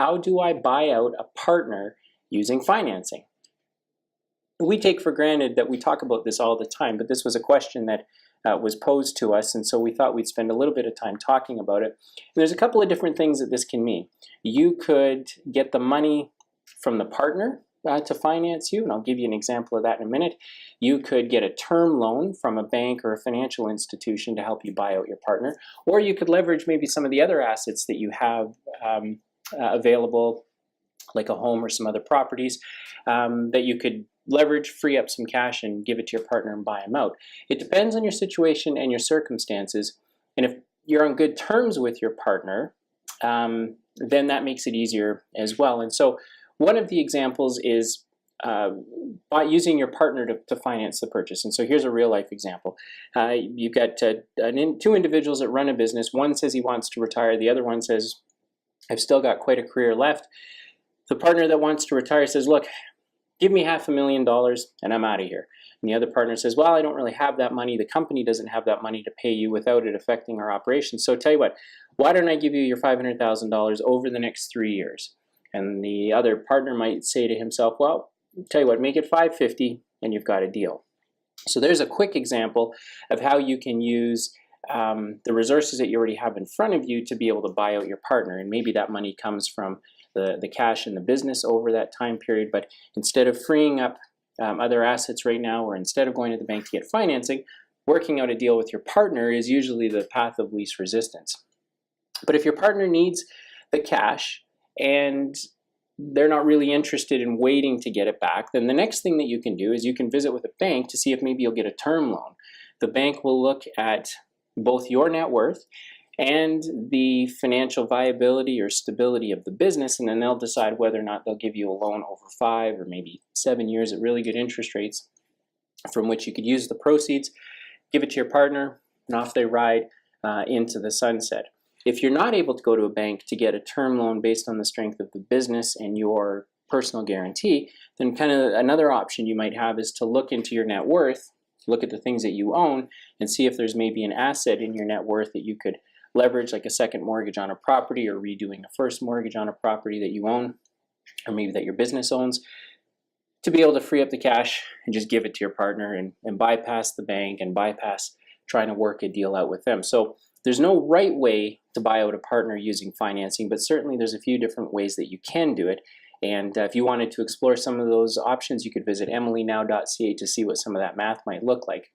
how do I buy out a partner using financing? We take for granted that we talk about this all the time, but this was a question that was posed to us, and so we thought we'd spend a little bit of time talking about it. And there's a couple of different things that this can mean. You could get the money from the partner to finance you, and I'll give you an example of that in a minute. You could get a term loan from a bank or a financial institution to help you buy out your partner, or you could leverage maybe some of the other assets that you have available, like a home or some other properties that you could leverage, free up some cash, and give it to your partner and buy them out. It depends on your situation and your circumstances, and if you're on good terms with your partner, then that makes it easier as well. And so one of the examples is by using your partner to finance the purchase. And so here's a real life example. You've got two individuals that run a business. One says he wants to retire. The other one says, I've still got quite a career left. The partner that wants to retire says, look, give me $500,000 and I'm out of here. And the other partner says, well, I don't really have that money. The company doesn't have that money to pay you without it affecting our operations. So tell you what, why don't I give you your $500,000 over the next 3 years? And the other partner might say to himself, well, tell you what, make it $550,000 and you've got a deal. So there's a quick example of how you can use the resources that you already have in front of you to be able to buy out your partner. And maybe that money comes from the cash in the business over that time period, but instead of freeing up other assets right now, or instead of going to the bank to get financing, working out a deal with your partner is usually the path of least resistance. But if your partner needs the cash and they're not really interested in waiting to get it back, then the next thing that you can do is you can visit with a bank to see if maybe you'll get a term loan. The bank will look at both your net worth and the financial viability or stability of the business, and then they'll decide whether or not they'll give you a loan over 5 or maybe 7 years at really good interest rates from which you could use the proceeds, give it to your partner, and off they ride into the sunset. If you're not able to go to a bank to get a term loan based on the strength of the business and your personal guarantee, then kind of another option you might have is to look into your net worth, look at the things that you own, and see if there's maybe an asset in your net worth that you could leverage, like a second mortgage on a property or redoing a first mortgage on a property that you own, or maybe that your business owns, to be able to free up the cash and just give it to your partner and bypass the bank and bypass trying to work a deal out with them. So there's no right way to buy out a partner using financing, but certainly there's a few different ways that you can do it. And if you wanted to explore some of those options, you could visit emilynow.ca to see what some of that math might look like.